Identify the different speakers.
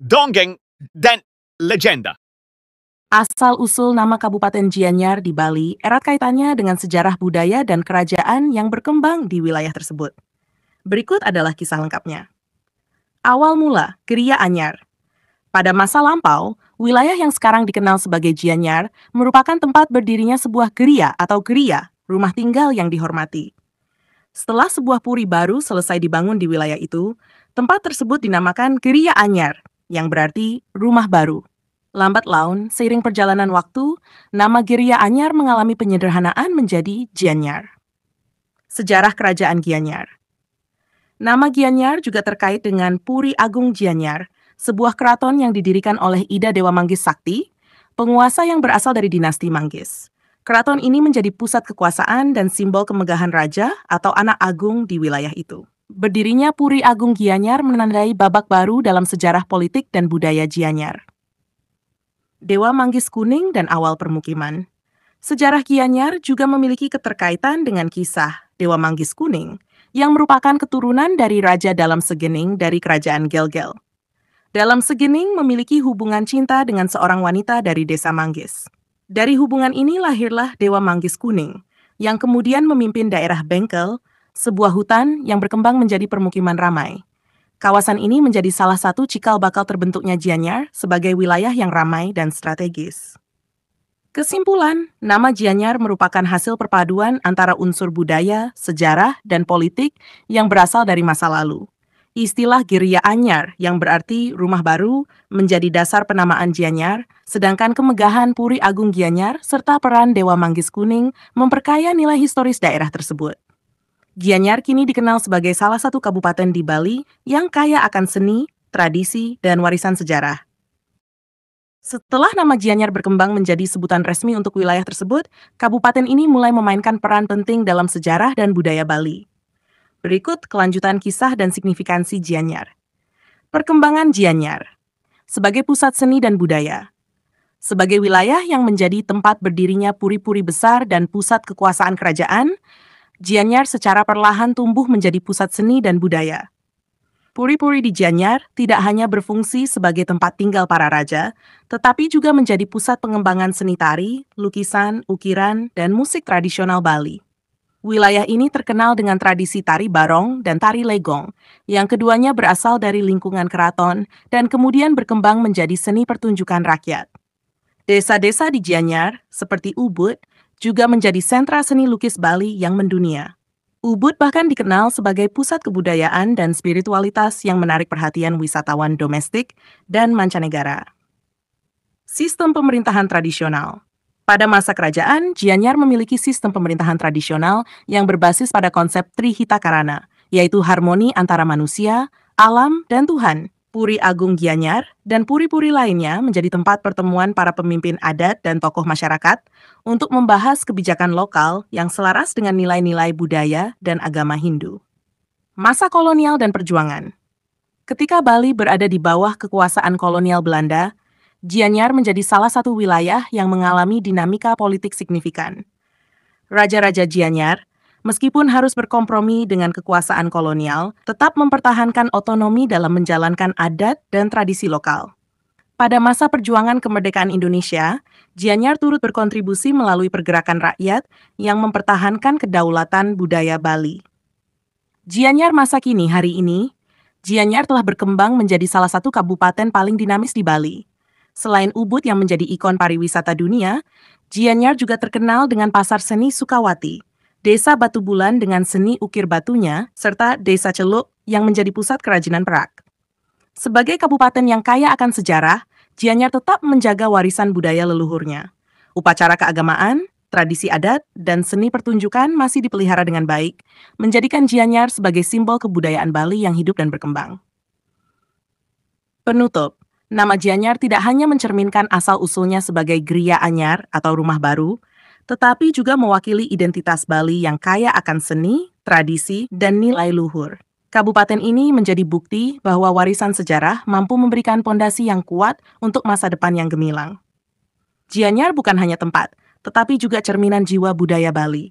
Speaker 1: dongeng, dan legenda.
Speaker 2: Asal-usul nama Kabupaten Gianyar di Bali erat kaitannya dengan sejarah budaya dan kerajaan yang berkembang di wilayah tersebut. Berikut adalah kisah lengkapnya. Awal mula, Geria Anyar. Pada masa lampau, wilayah yang sekarang dikenal sebagai Gianyar merupakan tempat berdirinya sebuah geria atau geria, rumah tinggal yang dihormati. Setelah sebuah puri baru selesai dibangun di wilayah itu, tempat tersebut dinamakan Geria Anyar, yang berarti rumah baru. Lambat laun, seiring perjalanan waktu, nama Geria Anyar mengalami penyederhanaan menjadi Gianyar. Sejarah Kerajaan Gianyar. Nama Gianyar juga terkait dengan Puri Agung Gianyar, sebuah keraton yang didirikan oleh Ida Dewa Manggis Sakti, penguasa yang berasal dari dinasti Manggis. Keraton ini menjadi pusat kekuasaan dan simbol kemegahan raja atau anak agung di wilayah itu. Berdirinya Puri Agung Gianyar menandai babak baru dalam sejarah politik dan budaya Gianyar. Dewa Manggis Kuning dan awal permukiman. Sejarah Gianyar juga memiliki keterkaitan dengan kisah Dewa Manggis Kuning, yang merupakan keturunan dari Raja Dalam Segening dari Kerajaan Gel-Gel. Dalam Segening memiliki hubungan cinta dengan seorang wanita dari desa Manggis. Dari hubungan ini lahirlah Dewa Manggis Kuning, yang kemudian memimpin daerah Bengkel, sebuah hutan yang berkembang menjadi permukiman ramai. Kawasan ini menjadi salah satu cikal bakal terbentuknya Gianyar sebagai wilayah yang ramai dan strategis. Kesimpulan, nama Gianyar merupakan hasil perpaduan antara unsur budaya, sejarah, dan politik yang berasal dari masa lalu. Istilah Geria Anyar yang berarti rumah baru menjadi dasar penamaan Gianyar, sedangkan kemegahan Puri Agung Gianyar serta peran Dewa Manggis Kuning memperkaya nilai historis daerah tersebut. Gianyar kini dikenal sebagai salah satu kabupaten di Bali yang kaya akan seni, tradisi, dan warisan sejarah. Setelah nama Gianyar berkembang menjadi sebutan resmi untuk wilayah tersebut, kabupaten ini mulai memainkan peran penting dalam sejarah dan budaya Bali. Berikut kelanjutan kisah dan signifikansi Gianyar. Perkembangan Gianyar. Sebagai pusat seni dan budaya. Sebagai wilayah yang menjadi tempat berdirinya puri-puri besar dan pusat kekuasaan kerajaan, Gianyar secara perlahan tumbuh menjadi pusat seni dan budaya. Puri-puri di Gianyar tidak hanya berfungsi sebagai tempat tinggal para raja, tetapi juga menjadi pusat pengembangan seni tari, lukisan, ukiran, dan musik tradisional Bali. Wilayah ini terkenal dengan tradisi tari barong dan tari legong, yang keduanya berasal dari lingkungan keraton dan kemudian berkembang menjadi seni pertunjukan rakyat. Desa-desa di Gianyar, seperti Ubud, juga menjadi sentra seni lukis Bali yang mendunia. Ubud bahkan dikenal sebagai pusat kebudayaan dan spiritualitas yang menarik perhatian wisatawan domestik dan mancanegara. Sistem pemerintahan tradisional. Pada masa kerajaan, Gianyar memiliki sistem pemerintahan tradisional yang berbasis pada konsep Trihita Karana, yaitu harmoni antara manusia, alam, dan Tuhan. Puri Agung Gianyar dan puri-puri lainnya menjadi tempat pertemuan para pemimpin adat dan tokoh masyarakat untuk membahas kebijakan lokal yang selaras dengan nilai-nilai budaya dan agama Hindu. Masa kolonial dan perjuangan. Ketika Bali berada di bawah kekuasaan kolonial Belanda, Gianyar menjadi salah satu wilayah yang mengalami dinamika politik signifikan. Raja-raja Gianyar, meskipun harus berkompromi dengan kekuasaan kolonial, tetap mempertahankan otonomi dalam menjalankan adat dan tradisi lokal. Pada masa perjuangan kemerdekaan Indonesia, Gianyar turut berkontribusi melalui pergerakan rakyat yang mempertahankan kedaulatan budaya Bali. Gianyar masa kini hari ini, Gianyar telah berkembang menjadi salah satu kabupaten paling dinamis di Bali. Selain Ubud yang menjadi ikon pariwisata dunia, Gianyar juga terkenal dengan pasar seni Sukawati, Desa Batu Bulan dengan seni ukir batunya, serta Desa Celuk yang menjadi pusat kerajinan perak. Sebagai kabupaten yang kaya akan sejarah, Gianyar tetap menjaga warisan budaya leluhurnya. Upacara keagamaan, tradisi adat, dan seni pertunjukan masih dipelihara dengan baik, menjadikan Gianyar sebagai simbol kebudayaan Bali yang hidup dan berkembang. Penutup, nama Gianyar tidak hanya mencerminkan asal-usulnya sebagai Geria Anyar atau rumah baru, tetapi juga mewakili identitas Bali yang kaya akan seni, tradisi, dan nilai luhur. Kabupaten ini menjadi bukti bahwa warisan sejarah mampu memberikan pondasi yang kuat untuk masa depan yang gemilang. Gianyar bukan hanya tempat, tetapi juga cerminan jiwa budaya Bali.